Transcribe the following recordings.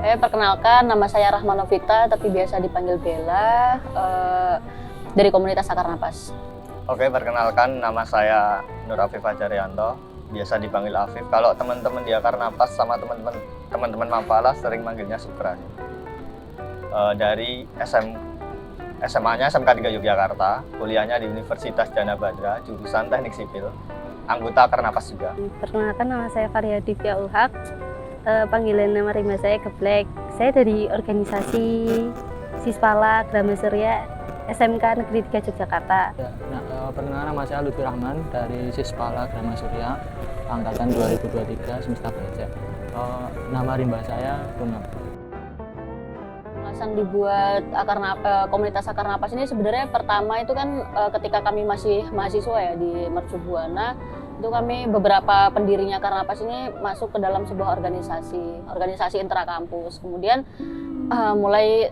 Oke, perkenalkan nama saya Rahma Novita, tapi biasa dipanggil Bella, dari komunitas Akar Napas. Oke, perkenalkan nama saya Nur Afif Ajarianto, biasa dipanggil Afif. Kalau teman-teman di Akar Napas sama teman-teman Mapala sering manggilnya Sukra. Dari SMA-nya SMK 3 Yogyakarta, kuliahnya di Universitas Dana Badra, jurusan Teknik Sipil, anggota Akar Napas juga. Perkenalkan nama saya Faria Divya Ulhak, panggilan nama rimba saya Geblek. Saya dari organisasi Sispala Grama Surya SMK Negeri 3 Yogyakarta. Perkenalkan nama saya Lutfi Rahman dari Sispala Grama Surya angkatan 2023 semester belajar. Nama rimba saya Runap. Alasan dibuat komunitas Akar Napas ini sebenarnya pertama itu kan ketika kami masih mahasiswa ya di Mercu Buana, itu kami beberapa pendirinya Akar Napas ini masuk ke dalam sebuah organisasi intrakampus. Kemudian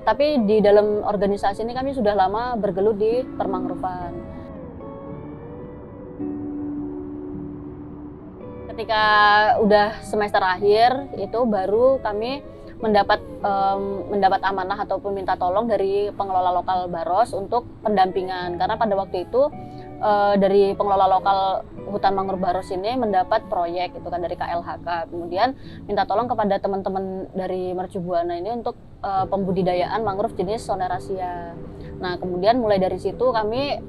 tapi di dalam organisasi ini kami sudah lama bergelut di permangrovan. Ketika udah semester akhir itu baru kami mendapat amanah ataupun minta tolong dari pengelola lokal Baros untuk pendampingan, karena pada waktu itu dari pengelola lokal hutan mangrove Baros ini mendapat proyek itu kan dari KLHK, kemudian minta tolong kepada teman-teman dari Mercu Buana ini untuk pembudidayaan mangrove jenis Sonerasia. Nah, kemudian mulai dari situ kami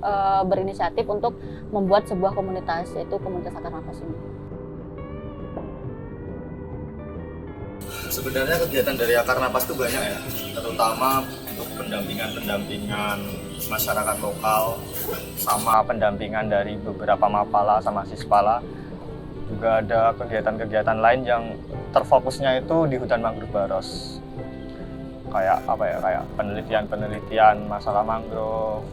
berinisiatif untuk membuat sebuah komunitas, yaitu komunitas Akar Napas ini. Sebenarnya kegiatan dari Akar Napas itu banyak ya, terutama untuk pendampingan masyarakat lokal, sama pendampingan dari beberapa Mapala sama Sispala. Juga ada kegiatan-kegiatan lain yang terfokusnya itu di hutan mangrove Baros. Kayak kayak penelitian masalah mangrove,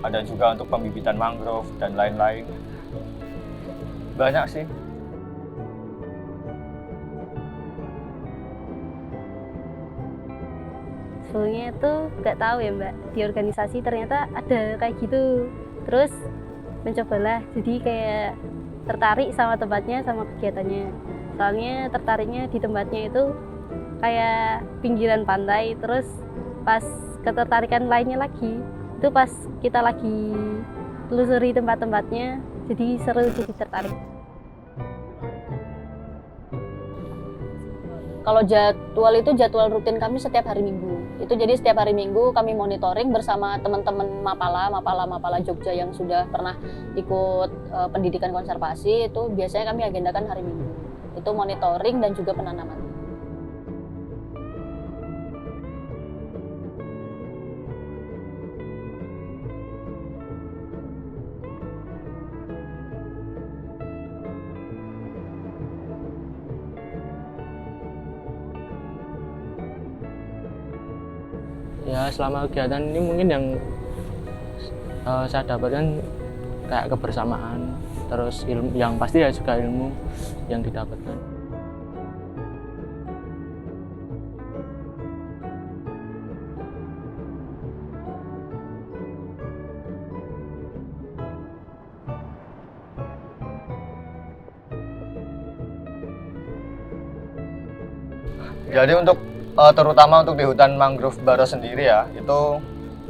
ada juga untuk pembibitan mangrove dan lain-lain. Banyak sih. Sebelumnya itu nggak tahu ya Mbak, di organisasi ternyata ada kayak gitu. Terus mencobalah, jadi kayak tertarik sama tempatnya, sama kegiatannya. Soalnya tertariknya di tempatnya itu kayak pinggiran pantai. Terus pas ketertarikan lainnya lagi, itu pas kita lagi telusuri tempat-tempatnya, jadi seru, jadi tertarik. Kalau jadwal itu jadwal rutin kami setiap hari Minggu. Itu jadi setiap hari Minggu kami monitoring bersama teman-teman Mapala Jogja yang sudah pernah ikut pendidikan konservasi. Itu biasanya kami agendakan hari Minggu. Itu monitoring dan juga penanaman. Ya, selama kegiatan ini mungkin yang saya dapatkan kayak kebersamaan, terus ilmu, yang pasti ya juga ilmu yang didapatkan. Jadi terutama untuk di hutan mangrove Baros sendiri ya, itu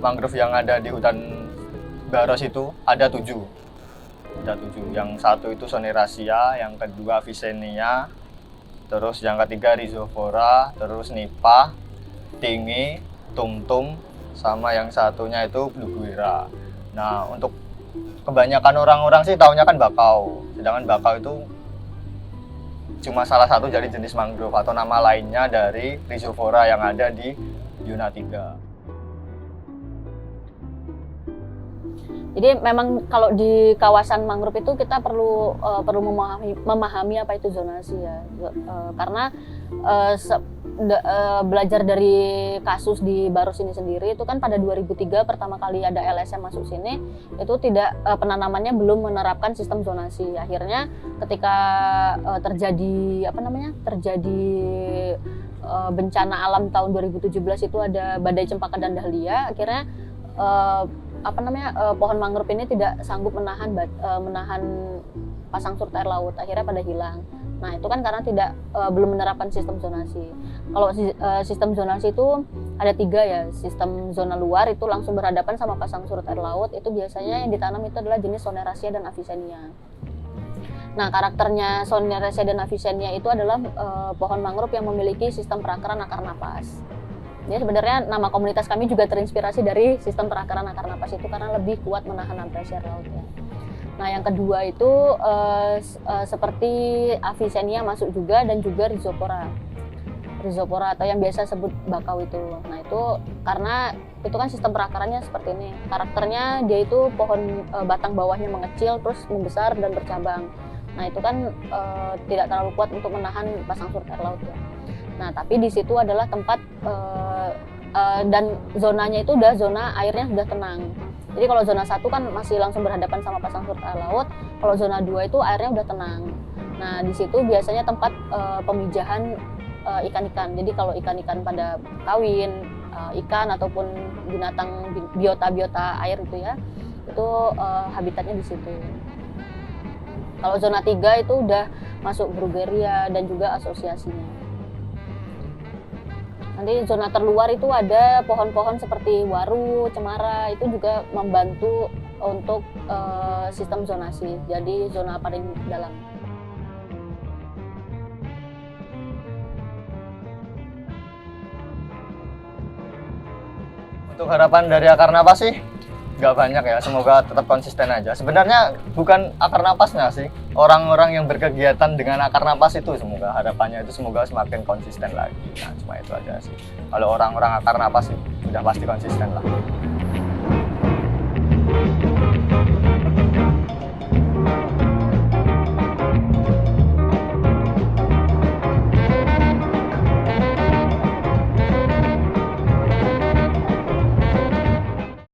mangrove yang ada di hutan Baros itu ada 7. Yang satu itu Sonerasia, yang kedua Vicennia, terus yang ketiga Rhizophyra, terus Nipah, Tingi, Tumtum, sama yang satunya itu Bluguera. Nah, untuk kebanyakan orang-orang sih taunya kan bakau, sedangkan bakau itu cuma salah satu dari jenis mangrove atau nama lainnya dari Rhizophyra yang ada di Yuna 3. Jadi memang kalau di kawasan mangrove itu kita perlu memahami apa itu zonasi ya, karena belajar dari kasus di Baros ini sendiri itu kan pada 2003 pertama kali ada LSM masuk sini, itu tidak penanamannya belum menerapkan sistem zonasi. Akhirnya ketika terjadi bencana alam tahun 2017 itu ada badai cempaka dan dahlia, akhirnya pohon mangrove ini tidak sanggup menahan pasang surut air laut, akhirnya pada hilang. Nah itu kan karena belum menerapkan sistem zonasi. Kalau sistem zonasi itu ada 3 ya. Sistem zona luar itu langsung berhadapan sama pasang surut air laut, itu biasanya yang ditanam itu adalah jenis Soneraceae dan Avicennia. Nah, karakternya Soneraceae dan Avicennia itu adalah pohon mangrove yang memiliki sistem perakaran akar napas. Jadi sebenarnya nama komunitas kami juga terinspirasi dari sistem perakaran akar napas itu karena lebih kuat menahan abrasi air laut ya. Nah, yang kedua itu seperti Avicennia masuk juga, dan juga Rhizopora atau yang biasa sebut bakau itu. Nah, itu karena itu kan sistem perakarannya seperti ini. Karakternya dia itu pohon batang bawahnya mengecil terus membesar dan bercabang. Nah, itu kan tidak terlalu kuat untuk menahan pasang surut air laut ya. Nah, tapi di situ adalah tempat dan zonanya itu udah zona airnya sudah tenang. Jadi kalau zona 1 kan masih langsung berhadapan sama pasang surut air laut, kalau zona 2 itu airnya udah tenang. Nah, di situ biasanya tempat pemijahan ikan-ikan. Jadi kalau ikan-ikan pada kawin, ikan ataupun binatang biota air itu ya, itu habitatnya di situ. Kalau zona 3 itu udah masuk Brugueria dan juga asosiasinya. Nanti zona terluar itu ada pohon-pohon seperti waru, cemara, itu juga membantu untuk sistem zonasi. Jadi zona paling dalam. Untuk harapan dari akar napas sih nggak banyak ya, semoga tetap konsisten aja. Sebenarnya bukan akar napasnya sih, orang-orang yang berkegiatan dengan akar napas itu semoga harapannya itu semoga semakin konsisten lagi. Nah, cuma itu aja sih. Kalau orang-orang akar napas sih udah pasti konsisten lah.